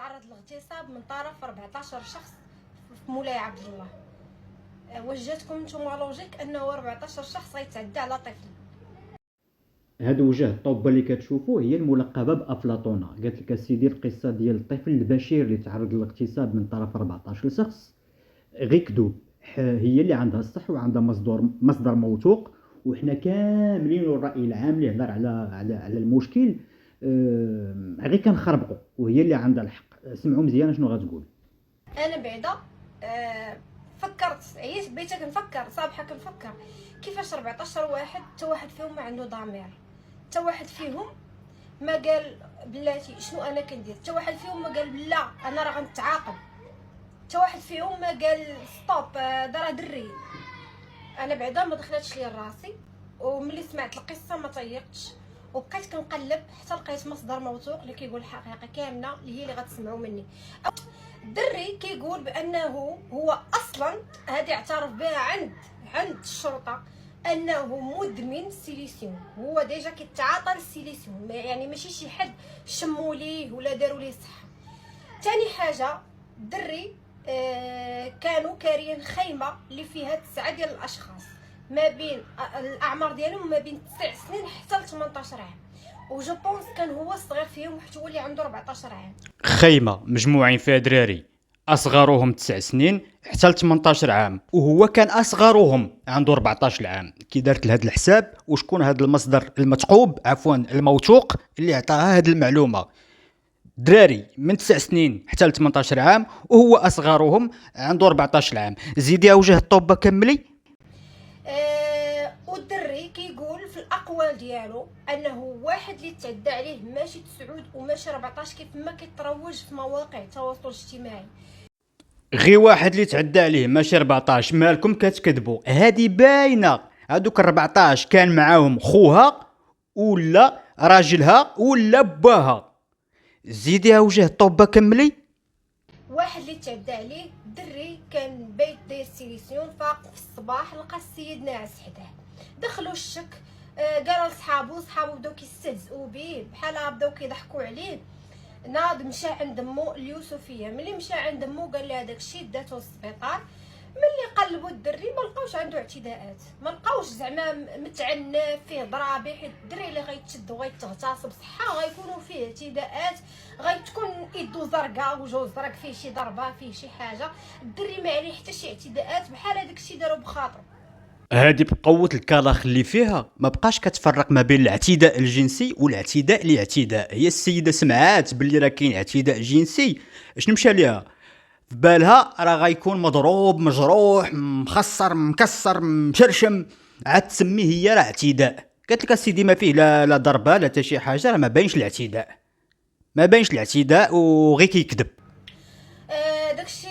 تعرض لاغتصاب من طرف 14 شخص في مولاي عبد الله. واش جاتكم نتوما لوجيك انه 14 شخص غيتعدى على طفل؟ هاد وجه الطوبه اللي كتشوفوه هي الملقبه بافلاطونه. قالت لك اسيدي القصه ديال الطفل البشير اللي تعرض للاغتصاب من طرف 14 شخص غير كذوب، هي اللي عندها الصح وعندها مصدر موثوق، وحنا كاملين والراي العام اللي هضر على المشكل غير كنخربقوا، وهي اللي عندها الحق. سمعوا مزيان شنو غتقول. انا بعدا فكرت، عييت بديت كنفكر صباحا كنفكر كيفاش 14 واحد حتى واحد فيهم ما عنده ضمير، حتى واحد فيهم ما قال بلاتي شنو انا كندير، حتى واحد فيهم ما قال لا انا راه غنتعاقب، حتى واحد فيهم ما قال ستوب دا راه دري. انا بعدا ما دخلتش ليا راسي، وملي سمعت القصه ما طيقتش وبقيت كنقلب حتى لقيت مصدر موثوق اللي كيقول الحقيقه كامله اللي هي اللي غتسمعوا مني. الدري كيقول بانه هو اصلا هذه اعترف بها عند الشرطه انه مدمن سيليسيوم، هو ديجا كيتعاطى السيليسيوم، يعني ماشي شي حد شموا ليه ولا داروا ليه صحه. ثاني حاجه الدري كانوا كاريين خيمه اللي فيها 9 ديال الاشخاص ما بين الاعمار ديالهم ما بين 9 سنين حتى ل 18 عام، وجو بونس كان هو الصغير فيهم حتى هو اللي عنده 14 عام. خيمه مجموعين فيها دراري اصغرهم 9 سنين حتى ل 18 عام، وهو كان اصغرهم عنده 14 عام. كي دارت لهذا الحساب وشكون هذا المصدر المثقوب عفوا الموثوق اللي عطاها هذه المعلومه؟ دراري من 9 سنين حتى ل 18 عام وهو اصغرهم عنده 14 عام. زيدي وجه الطوبه كملي. والدري كيقول في الاقوال ديالو انه واحد اللي تعدى عليه ماشي 9 وماشي 14 كيف ما كيتروج في مواقع التواصل الاجتماعي. غير واحد اللي تعدى عليه ماشي 14. مالكم كتكذبوا؟ هذه باينه. هذوك 14 كان معاهم خوها ولا راجلها ولا باها. زيدي وجه الطوبه كملي. واحد اللي تعدى عليه الدري كان بيت داير سيليسيون، فاق في الصباح لقى السيد ناعس حداه، دخلوا الشك، قالوا لصحابو بداو كيستهزئوا به بحال بداو كيضحكوا عليه. ناض مشى عند مو اليوسفيه، ملي مشى عند مو قال لها داكشي داتو للسبيطار. ملي قلبوا الدري ما لقاوش عنده اعتداءات، ما لقاوش زعما متعنف فيه ضرابي، حيت الدري اللي غيتشد وغيتغتصب صحه غيكونوا فيه اعتداءات، غيتكون يدو زرقاء وجهو زرق فيه شي ضربه فيه شي حاجه. الدري ما عليه حتى شي اعتداءات بحال هذاك الشيء دارو بخاطر. هذه بقوه الكلاخ اللي فيها ما بقاش كتفرق ما بين الاعتداء الجنسي والاعتداء الاعتداء. هي السيده سمعات باللي راه كاين اعتداء جنسي، شنو مشى ليها في بالها؟ راه غيكون مضروب مجروح مخسر مكسر مشرشم، عاد تسميه هي راه اعتداء. قالت لك السيدي ما فيه لا ضربه لا حتى شي حاجه، راه ما باينش الاعتداء، ما باينش الاعتداء وغير كيكذب. داكشي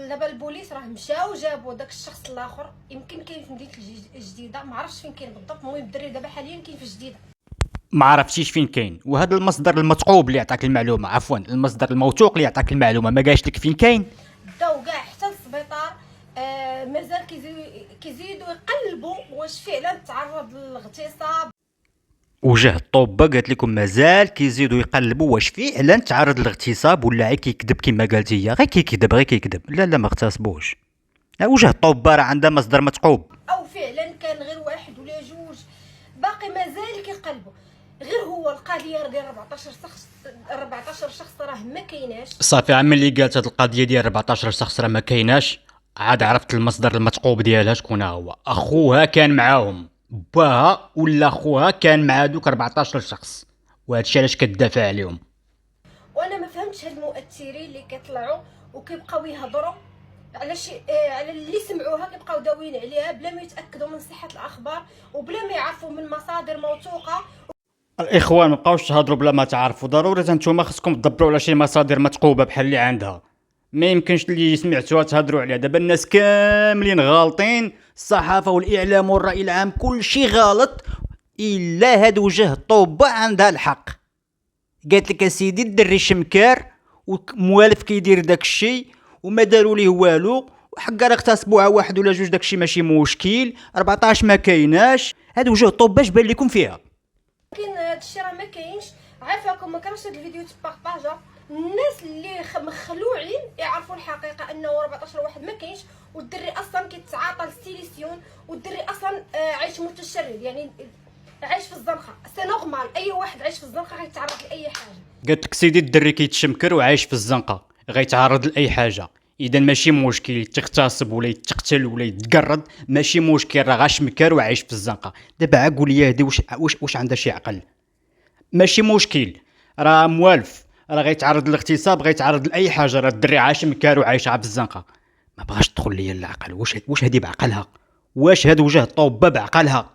دابا البوليس راه مشاو جابوا داك الشخص الاخر، يمكن كاين في مدينه الجديده، ما عرفتش فين كاين بالضبط. المهم الدري دابا حاليا كاين في الجديده، ما عرفتيش فين كاين. وهذا المصدر المثقوب اللي عطاك المعلومه، عفوا المصدر الموثوق اللي عطاك المعلومه، ما قالش لك فين كاين؟ داو كاع حتى للسبيطار. مازال كيزيدوا يقلبوا واش فعلا تعرض للاغتصاب. وجه الطوبه قالت لكم مازال كيزيدوا يقلبوا واش فعلا تعرض للاغتصاب ولا غير كيكذب كما قالتي هي. غير كيكذب. لا ما اغتصبوش. وجه الطوبه راه عندها مصدر مثقوب. او فعلا كان غير واحد ولا جوج، باقي مازال كيقلبوا. غير هو القضيه ديال 14 شخص راه ما كايناش. صافي عمي اللي قالت هاد القضيه ديال 14 شخص راه ما كايناش، عاد عرفت المصدر المثقوب ديالها شكون هو. اخوها كان معاهم، باها ولا خوها كان مع دوك 14 شخص، وهادشي علاش كتدافع عليهم. وانا ما فهمتش هاد المؤثرين اللي كيطلعوا وكيبقاو يهضروا على شي على اللي سمعوها، كيبقاو داويين عليها بلا ما يتاكدوا من صحه الاخبار وبلا ما يعرفوا من مصادر موثوقه. الاخوان مابقاوش تهضروا بلا ما تعرفوا، ضروري نتوما خصكم تدبروا على شي مصادر مثقوبه بحال اللي عندها. ما يمكنش اللي سمعتوها تهضروا عليها. دابا الناس كاملين غالطين، الصحافه والاعلام والراي العام كل شيء غلط، الا هاد وجه الطوبه عندها الحق. قالت لك اسيدي الدري شمكار وموالف كيدير داك الشيء وما داروا ليه والو، وحقا راه اغتصبوها واحد ولا جوج، داكشي ماشي مشكل. 14 ما كايناش. هاد وجه الطوبه اش بان لكم فيها؟ لكن هادشي راه ما كاينش. عافاكم ما كرهتش هاد الفيديو تبارطاجا الناس اللي مخلوعين يعرفوا الحقيقه انه 14 واحد ما كاينش، والدري اصلا كيتعاطى الستيليسيون، والدري اصلا عايش متشرد، يعني عايش في الزنقه. سي نورمال اي واحد عايش في الزنقه غيتعرض لاي حاجه. قالت لك سيدي الدري كيتشمكر وعايش في الزنقه غيتعرض لاي حاجه، اذا ماشي مشكل يتغتصب ولا يتقتل ولا يتقرض، ماشي مشكل، راه غاشمكر وعايش في الزنقه. دابا عا قول لي هادي واش عندها شي عقل؟ ماشي مشكل، راه موالف، راه غيتعرض للاغتصاب، غيتعرض لاي حاجه، راه الدري عاش مكار وعايش في الزنقه. ما بغاش تدخل ليا العقل. واش هادي بعقلها؟ واش هاد وجه الطوبه بعقلها؟